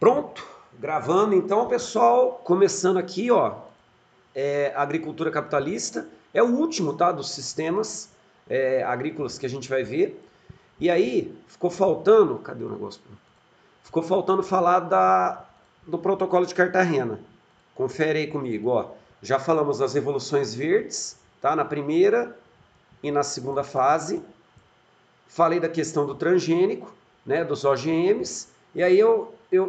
Pronto, gravando então, pessoal, começando aqui, ó, agricultura capitalista, é o último, tá, dos sistemas agrícolas que a gente vai ver. E aí, ficou faltando, cadê o negócio? Ficou faltando falar do protocolo de Cartagena. Confere aí comigo, ó. Já falamos das revoluções verdes, tá, na primeira e na segunda fase. Falei da questão do transgênico, né, dos OGMs, e aí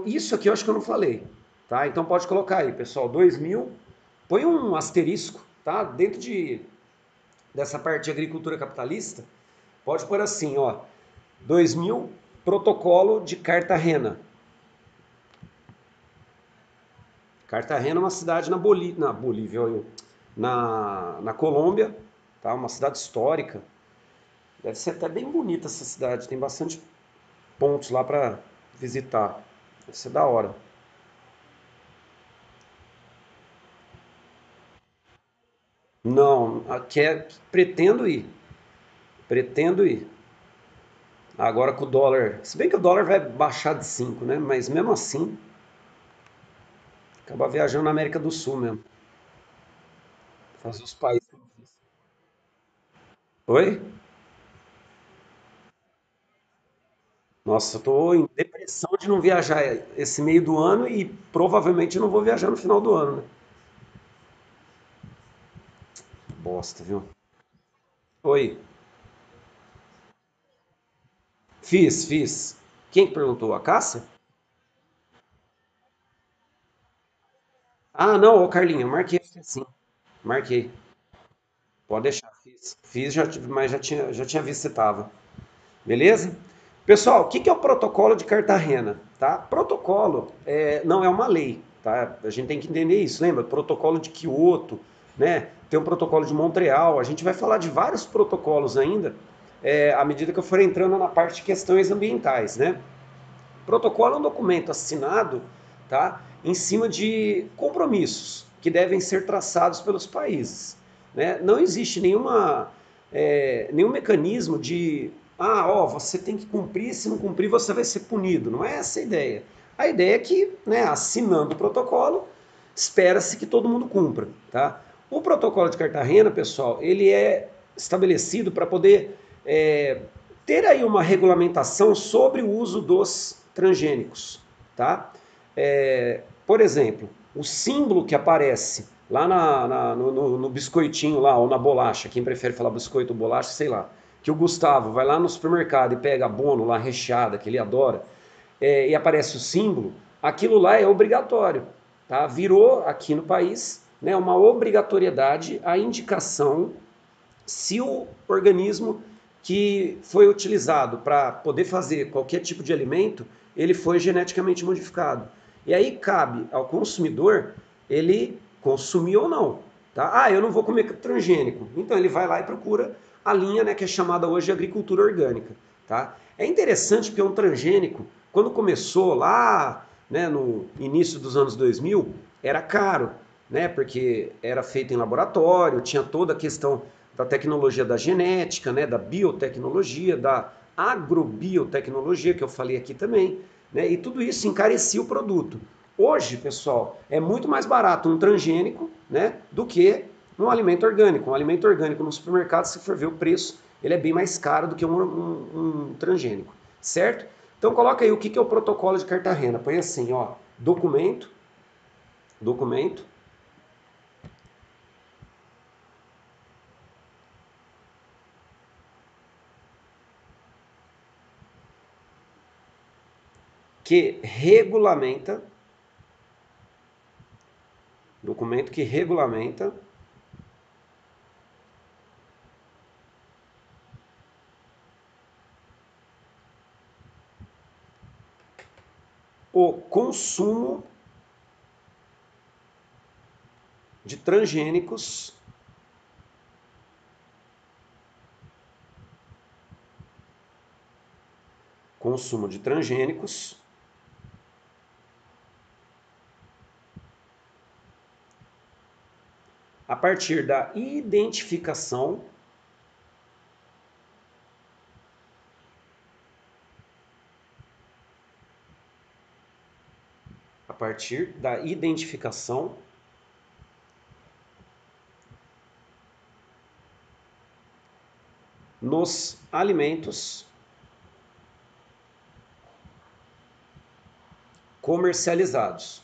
isso aqui eu acho que eu não falei, tá? Então pode colocar aí, pessoal, 2000, põe um asterisco, tá? Dessa parte de agricultura capitalista, pode pôr assim, ó, 2000, protocolo de Cartagena. Cartagena é uma cidade na Bolívia, na Colômbia, tá? Uma cidade histórica. Deve ser até bem bonita essa cidade, tem bastante pontos lá para visitar. Deve ser da hora. Não, pretendo ir. Pretendo ir. Agora com o dólar. Se bem que o dólar vai baixar de 5, né? Mas mesmo assim, acaba viajando na América do Sul mesmo. Fazer os países. Oi? Nossa, eu tô em depressão de não viajar esse meio do ano e provavelmente não vou viajar no final do ano, né? Bosta, viu? Oi. Fiz. Quem que perguntou? A Cássia? Ah, não, ô Carlinha, eu marquei sim. Marquei. Pode deixar, fiz. Fiz, mas já tinha visto que você tava. Beleza? Pessoal, o que é o protocolo de Cartagena? Tá? Protocolo não é uma lei, tá? A gente tem que entender isso. Lembra? Protocolo de Kyoto, né? Tem um protocolo de Montreal. A gente vai falar de vários protocolos ainda, à medida que eu for entrando na parte de questões ambientais, né? Protocolo é um documento assinado, tá? Em cima de compromissos que devem ser traçados pelos países, né? Não existe nenhum mecanismo de você tem que cumprir, se não cumprir você vai ser punido. Não é essa a ideia. A ideia é que, né, assinando o protocolo, espera-se que todo mundo cumpra, tá? O protocolo de Cartagena, pessoal, ele é estabelecido para poder ter aí uma regulamentação sobre o uso dos transgênicos, tá? Por exemplo, o símbolo que aparece lá no biscoitinho lá, ou na bolacha, quem prefere falar biscoito ou bolacha, sei lá, que o Gustavo vai lá no supermercado e pega a Bono lá recheada, que ele adora, e aparece o símbolo, aquilo lá é obrigatório, tá? Virou aqui no país, né, uma obrigatoriedade a indicação se o organismo que foi utilizado para poder fazer qualquer tipo de alimento, ele foi geneticamente modificado. E aí cabe ao consumidor ele consumir ou não. Tá? Ah, eu não vou comer transgênico. Então ele vai lá e procura a linha, né, que é chamada hoje de agricultura orgânica. Tá? É interessante porque um transgênico, quando começou lá, né, no início dos anos 2000, era caro, né, porque era feito em laboratório, tinha toda a questão da tecnologia da genética, né, da biotecnologia, da agrobiotecnologia, que eu falei aqui também, né, e tudo isso encarecia o produto. Hoje, pessoal, é muito mais barato um transgênico, né, do que um alimento orgânico. Um alimento orgânico no supermercado, se for ver o preço, ele é bem mais caro do que um transgênico, certo? Então coloca aí o que é o protocolo de Cartagena. Põe assim, ó, documento que regulamenta, documento que regulamenta o consumo de transgênicos consumo de transgênicos a partir da identificação A partir da identificação nos alimentos comercializados.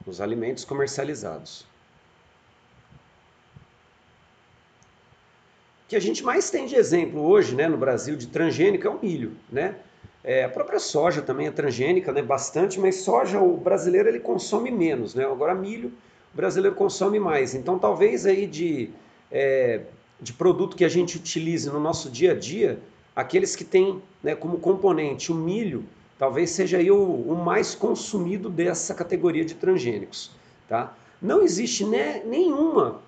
Nos alimentos comercializados. O que a gente mais tem de exemplo hoje, né, no Brasil de transgênico é o milho, né? A própria soja também é transgênica, né, bastante, mas soja o brasileiro ele consome menos, né? Agora milho o brasileiro consome mais. Então talvez aí de produto que a gente utilize no nosso dia a dia, aqueles que têm, né, como componente o milho, talvez seja aí o mais consumido dessa categoria de transgênicos, tá? Não existe, né, nenhuma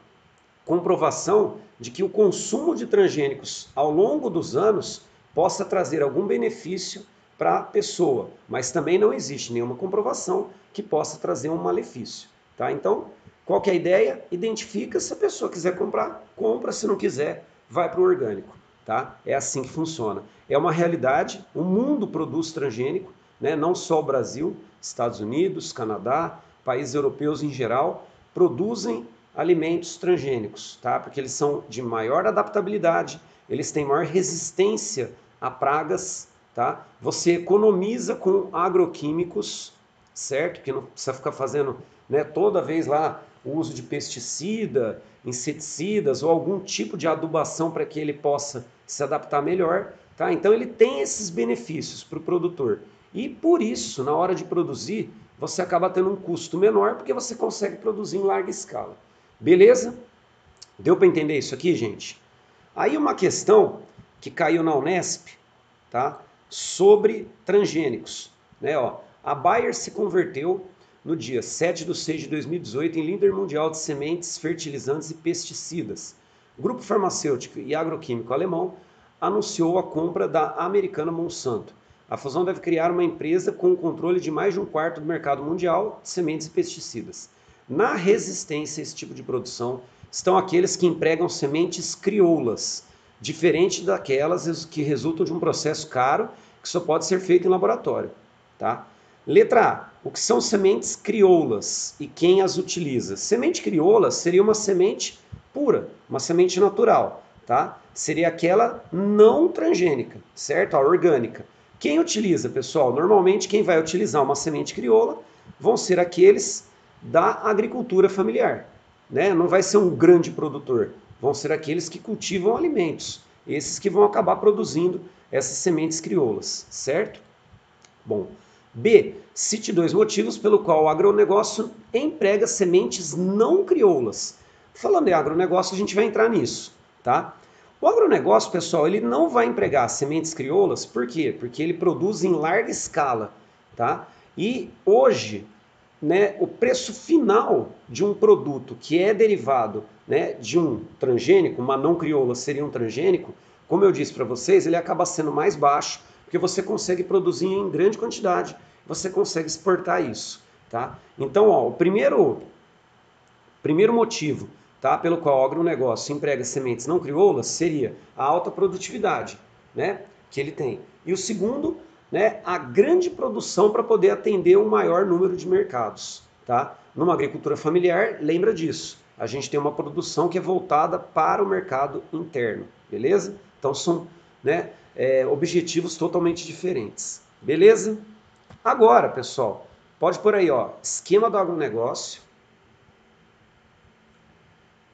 comprovação de que o consumo de transgênicos ao longo dos anos possa trazer algum benefício para a pessoa, mas também não existe nenhuma comprovação que possa trazer um malefício, tá? Então, qual que é a ideia? Identifica, se a pessoa quiser comprar, compra, se não quiser, vai para o orgânico, tá? É assim que funciona. É uma realidade, o mundo produz transgênico, né? Não só o Brasil, Estados Unidos, Canadá, países europeus em geral, produzem alimentos transgênicos, tá? Porque eles são de maior adaptabilidade, eles têm maior resistência a pragas, tá? Você economiza com agroquímicos, certo? Que não precisa ficar fazendo, né, toda vez lá o uso de pesticida, inseticidas ou algum tipo de adubação para que ele possa se adaptar melhor, tá? Então ele tem esses benefícios para o produtor. E por isso, na hora de produzir, você acaba tendo um custo menor porque você consegue produzir em larga escala. Beleza? Deu para entender isso aqui, gente? Aí uma questão que caiu na Unesp, tá? Sobre transgênicos, né? Ó, a Bayer se converteu no dia 7 de 6 de 2018 em líder mundial de sementes, fertilizantes e pesticidas. O grupo farmacêutico e agroquímico alemão anunciou a compra da americana Monsanto. A fusão deve criar uma empresa com o controle de mais de um quarto do mercado mundial de sementes e pesticidas. Na resistência a esse tipo de produção estão aqueles que empregam sementes crioulas, diferente daquelas que resultam de um processo caro que só pode ser feito em laboratório, tá? Letra A. O que são sementes crioulas e quem as utiliza? Semente crioula seria uma semente pura, uma semente natural, tá? Seria aquela não transgênica, certo? A orgânica. Quem utiliza, pessoal? Normalmente quem vai utilizar uma semente crioula vão ser aqueles da agricultura familiar, né? Não vai ser um grande produtor, vão ser aqueles que cultivam alimentos, esses que vão acabar produzindo essas sementes crioulas, certo? Bom, B. Cite dois motivos pelo qual o agronegócio emprega sementes não crioulas. Falando em agronegócio, a gente vai entrar nisso, tá? O agronegócio, pessoal, ele não vai empregar sementes crioulas, por quê? Porque ele produz em larga escala, tá? E hoje, né, o preço final de um produto que é derivado, né, de um transgênico, uma não crioula seria um transgênico, como eu disse para vocês, ele acaba sendo mais baixo, porque você consegue produzir em grande quantidade, você consegue exportar isso, tá? Então, ó, o primeiro motivo, tá, pelo qual o agronegócio emprega sementes não crioulas seria a alta produtividade, né, que ele tem. E o segundo, né, a grande produção para poder atender um maior número de mercados, tá? Numa agricultura familiar, lembra disso. A gente tem uma produção que é voltada para o mercado interno, beleza? Então são, né, objetivos totalmente diferentes, beleza? Agora, pessoal, pode pôr aí, ó, esquema do agronegócio.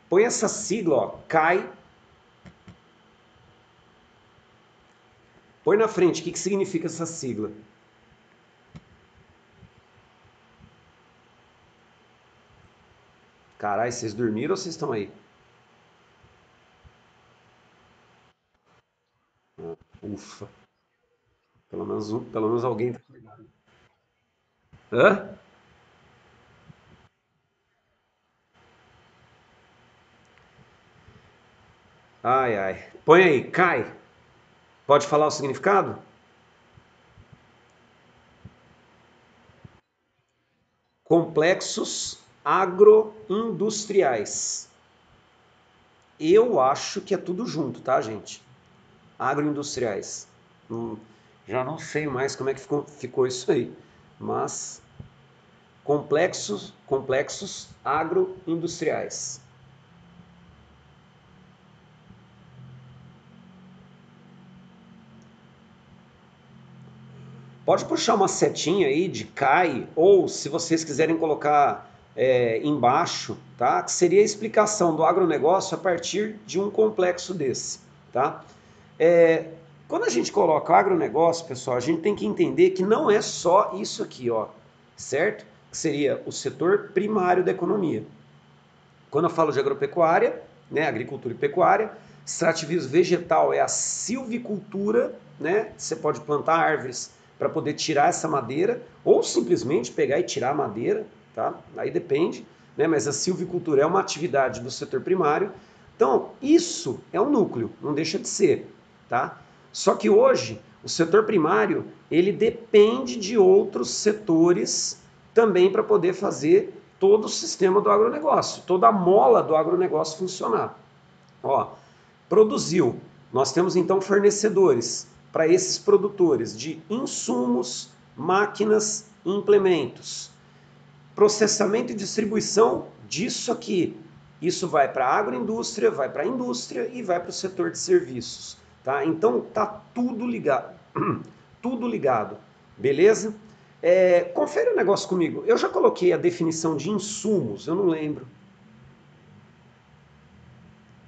Põe essa sigla, ó, CAI. Põe na frente, o que significa essa sigla? Caralho, vocês dormiram ou vocês estão aí? Ufa, pelo menos alguém tá acordado. Hã? Ai, ai. Põe aí, CAI. Pode falar o significado? Complexos agroindustriais. Eu acho que é tudo junto, tá, gente? Agroindustriais. Já não sei mais como é que ficou isso aí, mas complexos agroindustriais. Pode puxar uma setinha aí de CAI, ou se vocês quiserem colocar embaixo, tá? Que seria a explicação do agronegócio a partir de um complexo desse, tá? É, quando a gente coloca agronegócio, pessoal, a gente tem que entender que não é só isso aqui, ó, certo? Que seria o setor primário da economia. Quando eu falo de agropecuária, né, agricultura e pecuária, extrativismo vegetal é a silvicultura, né? Você pode plantar árvores para poder tirar essa madeira, ou simplesmente pegar e tirar a madeira, tá? Aí depende, né? Mas a silvicultura é uma atividade do setor primário. Então, isso é um núcleo, não deixa de ser, tá? Só que hoje, o setor primário, ele depende de outros setores também para poder fazer todo o sistema do agronegócio, toda a mola do agronegócio funcionar. Ó, produziu. Nós temos então fornecedores para esses produtores de insumos, máquinas e implementos. Processamento e distribuição disso aqui. Isso vai para a agroindústria, vai para a indústria e vai para o setor de serviços. Tá? Então tá tudo ligado. Tudo ligado. Beleza? Confere um negócio comigo. Eu já coloquei a definição de insumos, eu não lembro.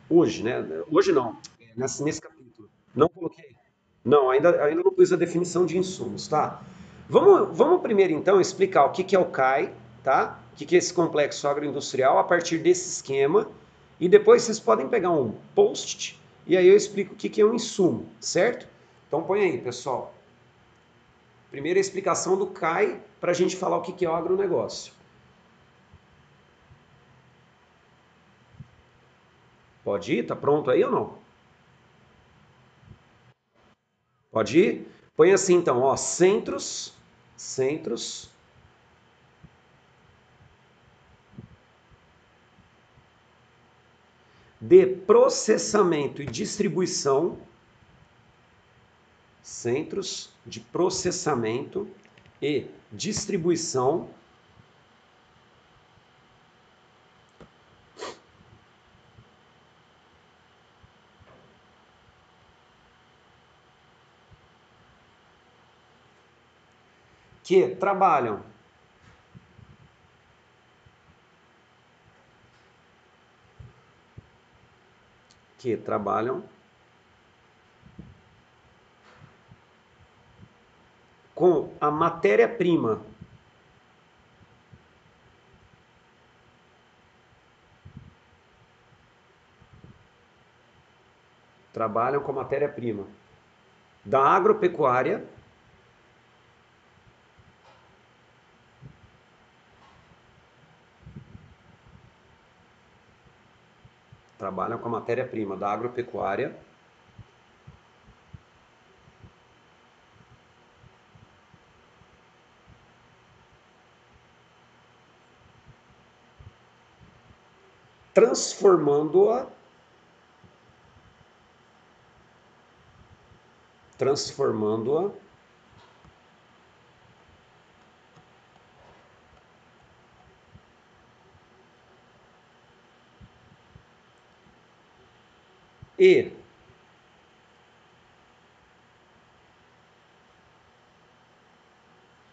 Hoje, né? Hoje não, nesse capítulo. Não coloquei. Não, ainda não pus a definição de insumos, tá? Vamos primeiro então explicar o que, que é o CAI, tá? O que, que é esse complexo agroindustrial a partir desse esquema. E depois vocês podem pegar um post-it e aí eu explico o que, que é um insumo, certo? Então põe aí, pessoal. Primeira explicação do CAI para a gente falar o que, que é o agronegócio. Pode ir? Tá pronto aí ou não? Pode ir? Põe assim então, ó, centros de processamento e distribuição, centros de processamento e distribuição que trabalham com a matéria-prima trabalham com a matéria-prima da agropecuária trabalham com a matéria-prima da agropecuária transformando-a transformando-a e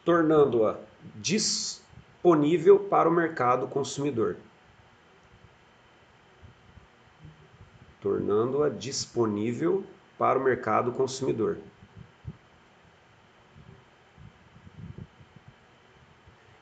tornando-a disponível para o mercado consumidor. Tornando-a disponível para o mercado consumidor.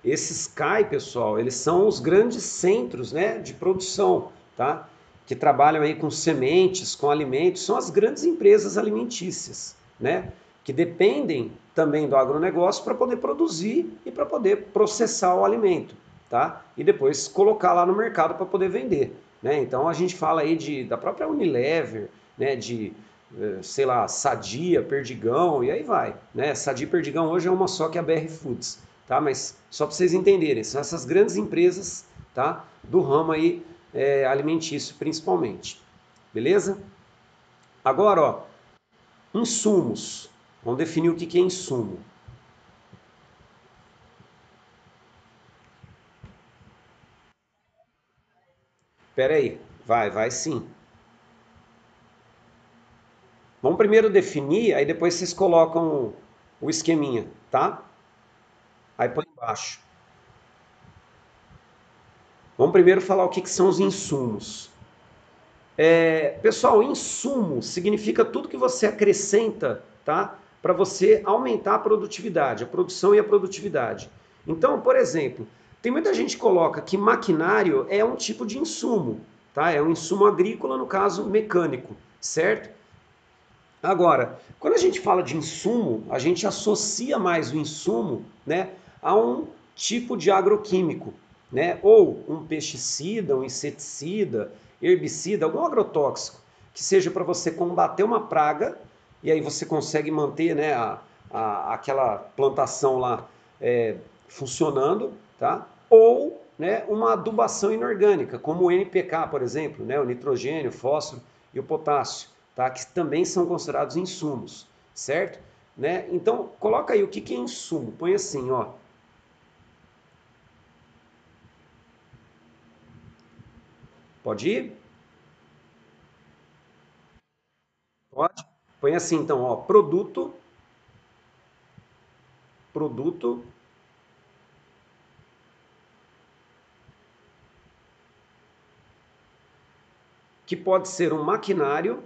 Esses CAI, pessoal, eles são os grandes centros, né, de produção, tá? Que trabalham aí com sementes, com alimentos, são as grandes empresas alimentícias, né? Que dependem também do agronegócio para poder produzir e para poder processar o alimento, tá? E depois colocar lá no mercado para poder vender, né? Então a gente fala aí da própria Unilever, né? Sei lá, Sadia, Perdigão e aí vai, né? Sadia e Perdigão hoje é uma só que é a BR Foods, tá? Mas só para vocês entenderem, são essas grandes empresas, tá? Do ramo aí alimentício principalmente. beleza? Agora, ó, insumos. Vamos definir o que que é insumo. Pera aí, vai sim. Vamos primeiro definir, aí depois vocês colocam o esqueminha, tá? Aí põe embaixo. Vamos primeiro falar o que que são os insumos. Pessoal, insumo significa tudo que você acrescenta, tá? Para você aumentar a produtividade, a produção e a produtividade. Então, por exemplo, tem muita gente que coloca que maquinário é um tipo de insumo, tá? É um insumo agrícola, no caso mecânico, certo? Agora, quando a gente fala de insumo, a gente associa mais o insumo, né, a um tipo de agroquímico, né, ou um pesticida, um inseticida, herbicida, algum agrotóxico que seja para você combater uma praga e aí você consegue manter, né, aquela plantação lá funcionando, tá? Ou, né, uma adubação inorgânica, como o NPK, por exemplo, né, o nitrogênio, o fósforo e o potássio, tá? Que também são considerados insumos, certo? Né? Então, coloca aí o que que é insumo. Põe assim, ó. Pode ir? Pode. Põe assim, então, ó. Produto que pode ser um maquinário,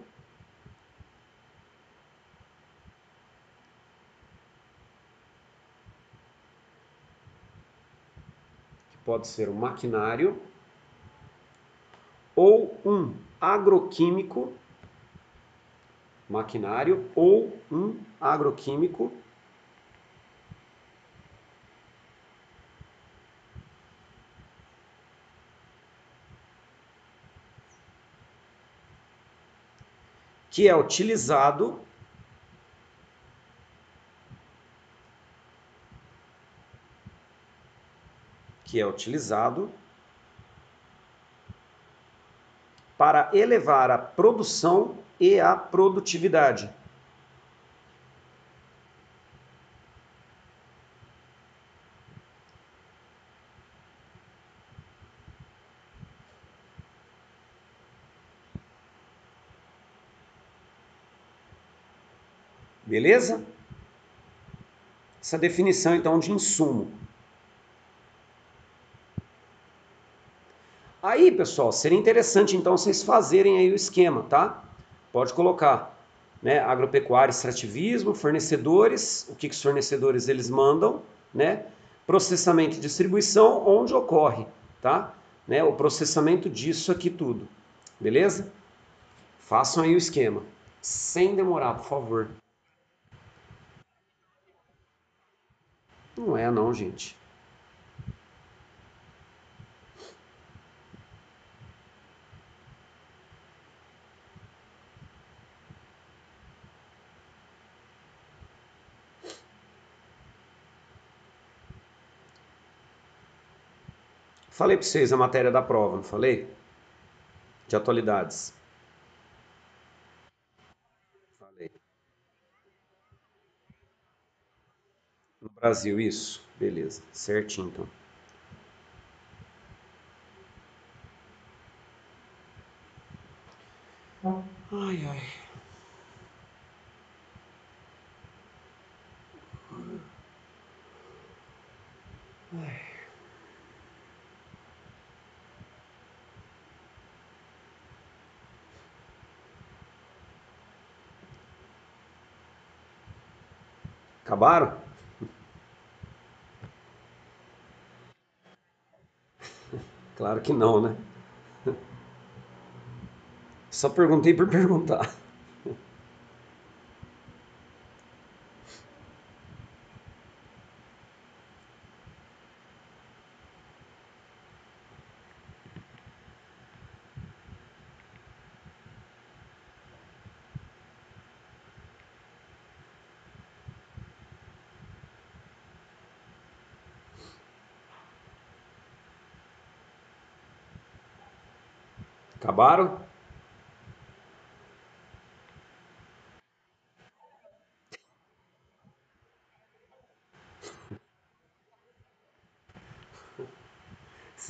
que pode ser um maquinário, ou um agroquímico, maquinário, ou um agroquímico, que é utilizado que é utilizado para elevar a produção e a produtividade. Beleza? Essa definição então de insumo. Aí, pessoal, seria interessante então vocês fazerem aí o esquema, tá? Pode colocar, né, agropecuária, extrativismo, fornecedores, o que que os fornecedores eles mandam, né? Processamento e distribuição, onde ocorre, tá? Né, o processamento disso aqui tudo. Beleza? Façam aí o esquema. Sem demorar, por favor. Não é não, gente. Falei para vocês a matéria da prova, não falei? De atualidades. Falei. No Brasil, isso. Beleza. Certinho, então. Ai, ai. Acabaram? Claro que não, né? Só perguntei por perguntar. Acabaram?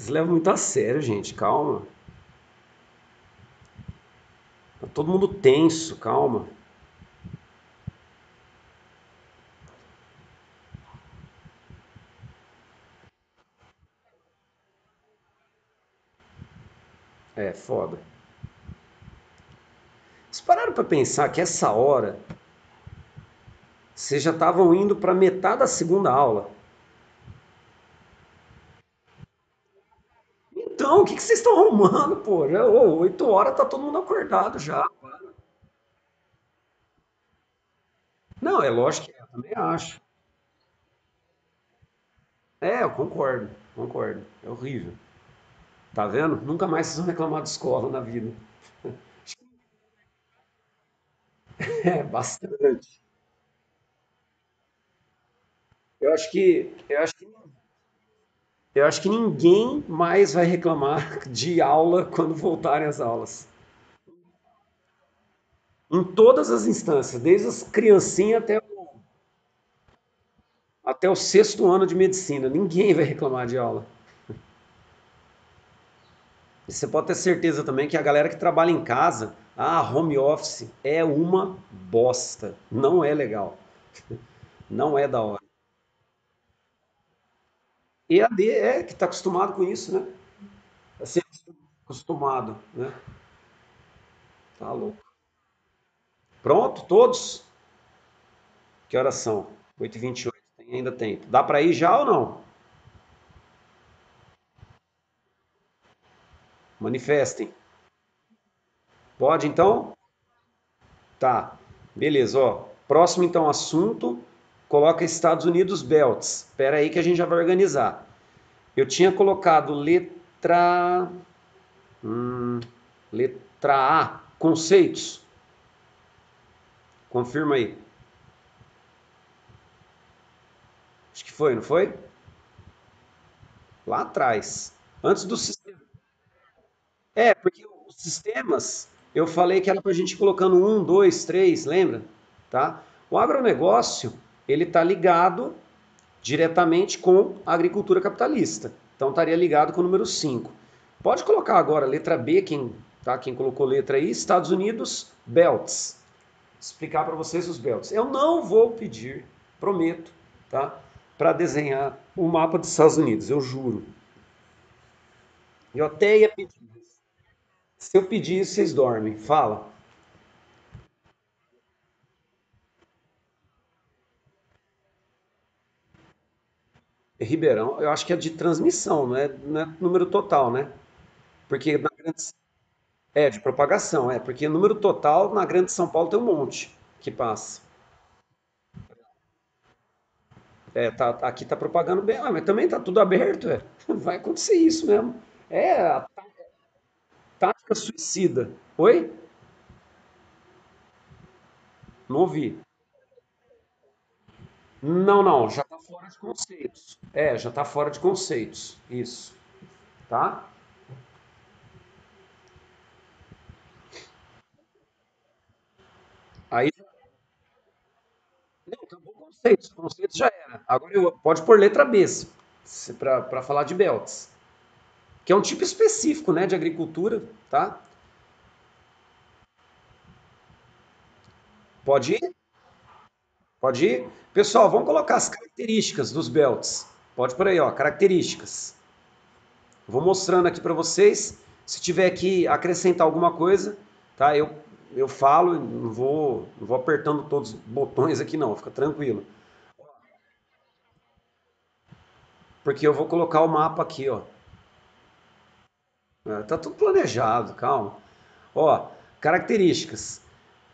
Vocês levam muito a sério, gente. Calma. Tá todo mundo tenso, calma. É, foda. Vocês pararam pra pensar que essa hora vocês já estavam indo pra metade da segunda aula. Então, o que que vocês estão arrumando, pô? Já, 8 horas tá todo mundo acordado já. Não, é lógico que é, eu também acho. É, eu concordo, concordo. É horrível. Tá vendo? Nunca mais vocês vão reclamar de escola na vida. É, bastante. Eu acho que ninguém mais vai reclamar de aula quando voltarem às aulas. Em todas as instâncias, desde as criancinhas até o sexto ano de medicina, ninguém vai reclamar de aula. E você pode ter certeza também que a galera que trabalha em casa, home office, é uma bosta. Não é legal. Não é da hora. EAD é que está acostumado com isso, né? Tá sempre acostumado, né? Tá louco. Pronto, todos? Que horas são? 8h28. Tem ainda tempo. Dá para ir já ou não? Manifestem. Pode então? Tá. Beleza, ó. Próximo então assunto, coloca Estados Unidos Belts. Espera aí que a gente já vai organizar. Eu tinha colocado letra A, conceitos. Confirma aí. Acho que foi, não foi? Lá atrás. Antes do sistema. É, porque os sistemas, eu falei que era para a gente ir colocando um, dois, três, lembra? Tá? O agronegócio, ele está ligado diretamente com a agricultura capitalista. Então estaria ligado com o número 5. Pode colocar agora letra B, quem colocou letra aí, Estados Unidos, belts. Explicar para vocês os belts. Eu não vou pedir, prometo, tá? Para desenhar o mapa dos Estados Unidos, eu juro. Eu até ia pedir. Se eu pedir, vocês dormem. Fala. É Ribeirão, eu acho que é de transmissão, não é número total, né? Porque na grande, é de propagação, porque número total na Grande São Paulo tem um monte que passa. Aqui tá propagando bem, mas também tá tudo aberto, é. Vai acontecer isso mesmo. É a tática suicida. Oi? Não ouvi. Não, não, já tá fora de conceitos. Já tá fora de conceitos. Isso, tá? Aí, não, acabou conceitos. Conceitos já era. Agora pode pôr letra B para falar de belts, que é um tipo específico, né, de agricultura, tá? Pode ir? Pode ir? Pessoal, vamos colocar as características dos belts. Pode por aí, ó, características. Vou mostrando aqui para vocês. Se tiver que acrescentar alguma coisa, tá? Eu falo, não vou apertando todos os botões aqui não, fica tranquilo. Porque eu vou colocar o mapa aqui, ó. Tá tudo planejado, calma. Ó, características.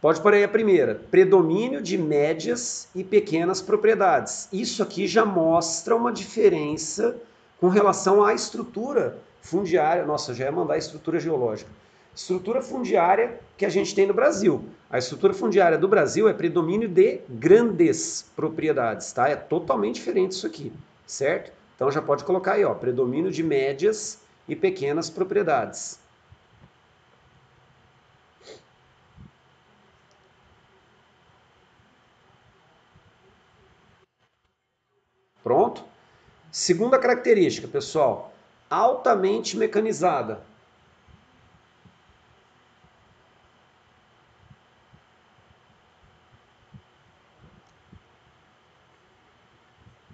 Pode pôr aí a primeira. Predomínio de médias e pequenas propriedades. Isso aqui já mostra uma diferença com relação à estrutura fundiária. Nossa, já ia mandar a estrutura geológica. Estrutura fundiária que a gente tem no Brasil. A estrutura fundiária do Brasil é predomínio de grandes propriedades, tá? É totalmente diferente isso aqui, certo? Então já pode colocar aí, ó, predomínio de médias e pequenas propriedades. Pronto? Segunda característica, pessoal. altamente mecanizada.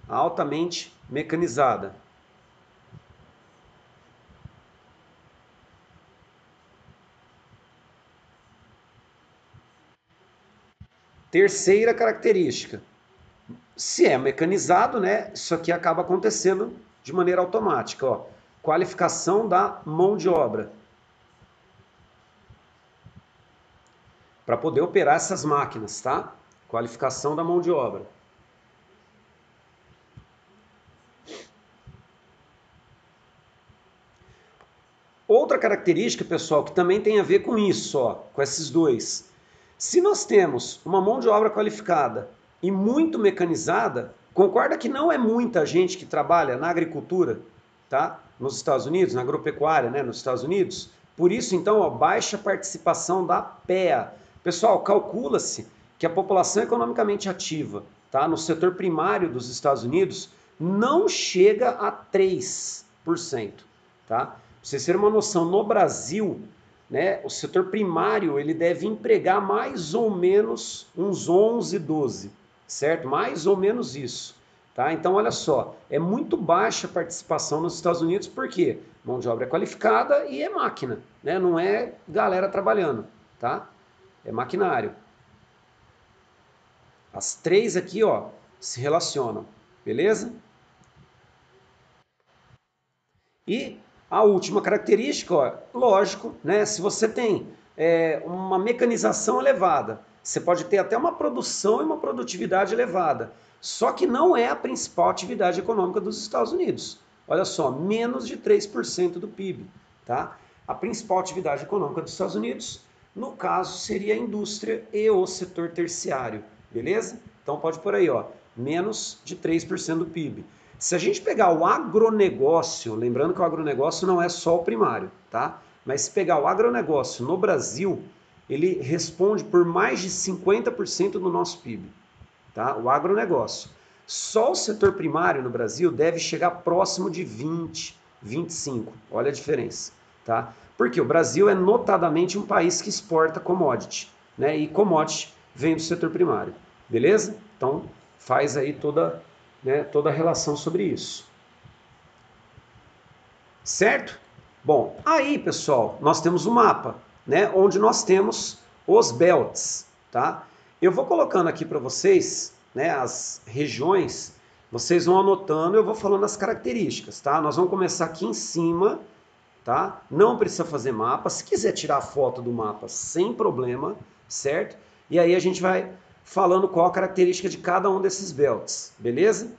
Altamente mecanizada. Terceira característica. Se é mecanizado, né, isso aqui acaba acontecendo de maneira automática. Ó. Qualificação da mão de obra. Para poder operar essas máquinas, tá? Qualificação da mão de obra. Outra característica, pessoal, que também tem a ver com isso, ó, com esses dois. Se nós temos uma mão de obra qualificada e muito mecanizada, concorda que não é muita gente que trabalha na agricultura, tá? Nos Estados Unidos, na agropecuária, né, nos Estados Unidos. Por isso, então, ó, baixa participação da PEA. Pessoal, calcula-se que a população economicamente ativa, tá, no setor primário dos Estados Unidos não chega a 3%, tá? Pra vocês terem uma noção, no Brasil, né, o setor primário ele deve empregar mais ou menos uns 11, 12, certo? Mais ou menos isso. Tá? Então, olha só, é muito baixa a participação nos Estados Unidos, porque mão de obra é qualificada e é máquina, né? Não é galera trabalhando, tá? É maquinário. As três aqui, ó, se relacionam, beleza? E a última característica, ó, lógico, né? Se você tem uma mecanização elevada, você pode ter até uma produção e uma produtividade elevada. Só que não é a principal atividade econômica dos Estados Unidos. Olha só, menos de 3% do PIB. Tá? A principal atividade econômica dos Estados Unidos, no caso, seria a indústria e o setor terciário. Beleza? Então pode por aí, ó, menos de 3% do PIB. Se a gente pegar o agronegócio, lembrando que o agronegócio não é só o primário, tá? Mas se pegar o agronegócio no Brasil, ele responde por mais de 50% do nosso PIB, tá? O agronegócio. Só o setor primário no Brasil deve chegar próximo de 20, 25. Olha a diferença, tá? Porque o Brasil é notadamente um país que exporta commodity, né? E commodity vem do setor primário, beleza? Então faz aí toda, né, toda a relação sobre isso. Certo? Bom, aí, pessoal, nós temos um mapa, né, onde nós temos os belts, tá? Eu vou colocando aqui para vocês, né, as regiões, vocês vão anotando, eu vou falando as características, tá? Nós vamos começar aqui em cima, tá? Não precisa fazer mapa, se quiser tirar a foto do mapa, sem problema, certo? E aí a gente vai falando qual a característica de cada um desses belts, beleza?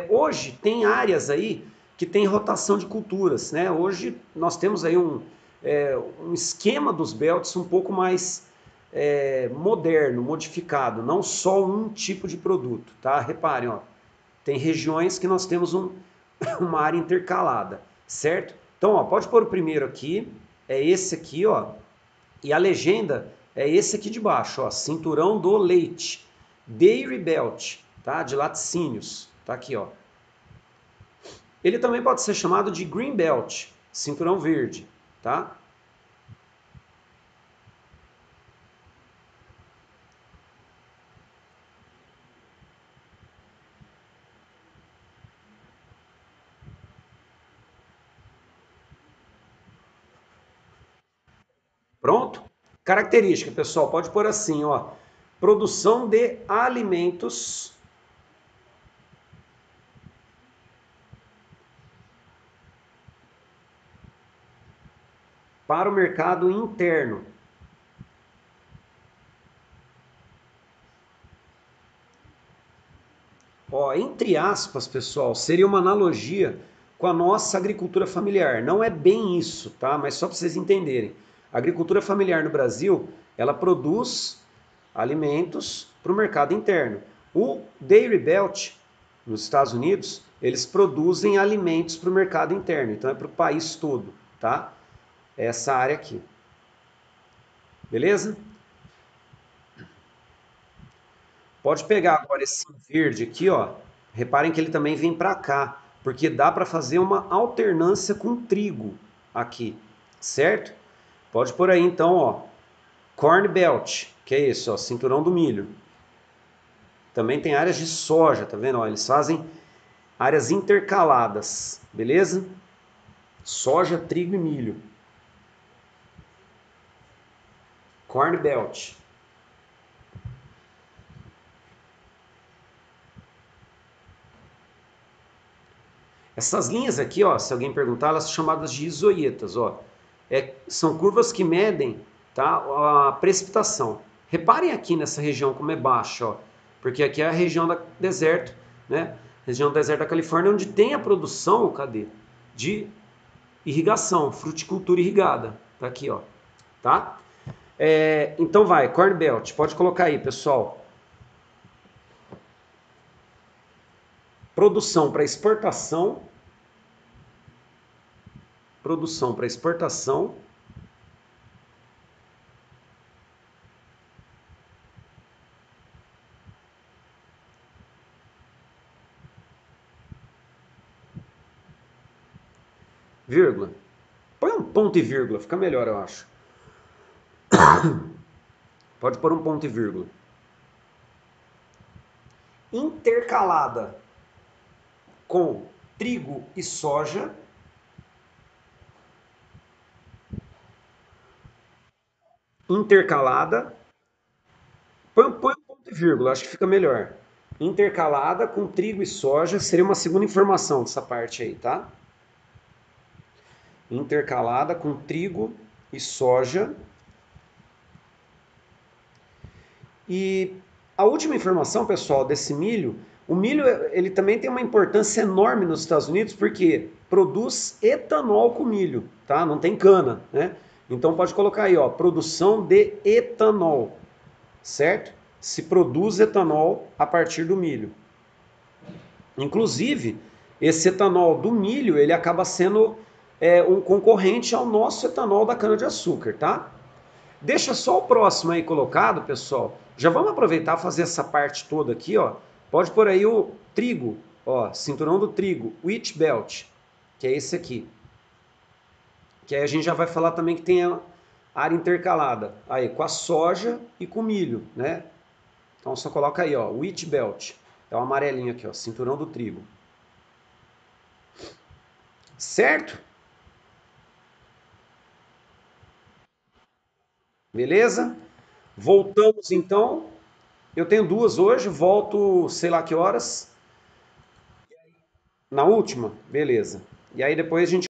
Hoje tem áreas aí que tem rotação de culturas, né? Hoje nós temos aí um esquema dos belts um pouco mais moderno, modificado, não só um tipo de produto, tá? Reparem, ó, tem regiões que nós temos uma área intercalada, certo? Então, ó, pode pôr o primeiro aqui, é esse aqui, ó, e a legenda é esse aqui de baixo, ó, cinturão do leite, Dairy Belt, tá? De laticínios, tá aqui, ó. Ele também pode ser chamado de Green Belt, cinturão verde, tá? Pronto? Característica, pessoal, pode pôr assim, ó, produção de alimentos para o mercado interno. Ó, entre aspas, pessoal, seria uma analogia com a nossa agricultura familiar. Não é bem isso, tá? Mas só para vocês entenderem. A agricultura familiar no Brasil, ela produz alimentos para o mercado interno. O Dairy Belt, nos Estados Unidos, eles produzem alimentos para o mercado interno. Então é para o país todo, tá? Essa área aqui. Beleza? Pode pegar agora esse verde aqui, ó. Reparem que ele também vem para cá. porque dá para fazer uma alternância com trigo aqui, certo? Pode pôr aí então, ó, corn belt, que é isso, ó, cinturão do milho. Também tem áreas de soja, tá vendo? Ó, eles fazem áreas intercaladas, beleza? Soja, trigo e milho. Corn belt. Essas linhas aqui, ó, se alguém perguntar, elas são chamadas de isoietas, ó. São curvas que medem, tá, a precipitação. Reparem aqui nessa região como é baixa, ó, porque aqui é a região do deserto, né? Região do deserto da Califórnia, onde tem a produção, cadê? De irrigação, fruticultura irrigada. Tá aqui, ó, tá? Então vai, Corn Belt, pode colocar aí, pessoal. Produção para exportação. Produção para exportação. Vírgula. Põe um ponto e vírgula, fica melhor, eu acho. Pode pôr um ponto e vírgula. Intercalada com trigo e soja. Intercalada. Põe um ponto e vírgula, acho que fica melhor. Intercalada com trigo e soja. Seria uma segunda informação dessa parte aí, tá? Intercalada com trigo e soja. E a última informação, pessoal, desse milho, o milho ele também tem uma importância enorme nos Estados Unidos porque produz etanol com milho, tá? Não tem cana, né? Então pode colocar aí, ó, produção de etanol, certo? Se produz etanol a partir do milho. Inclusive, esse etanol do milho, ele acaba sendo um concorrente ao nosso etanol da cana-de-açúcar, tá? Deixa só o próximo aí colocado, pessoal. Já vamos aproveitar e fazer essa parte toda aqui, ó. Pode pôr aí o trigo, ó, cinturão do trigo, wheat belt, que é esse aqui. Que aí a gente já vai falar também que tem a área intercalada, aí com a soja e com o milho, né? Então só coloca aí, ó, wheat belt. É o amarelinho aqui, ó, cinturão do trigo. Certo? Beleza? Voltamos então. Eu tenho duas hoje, volto sei lá que horas. Na última? Beleza. E aí depois a gente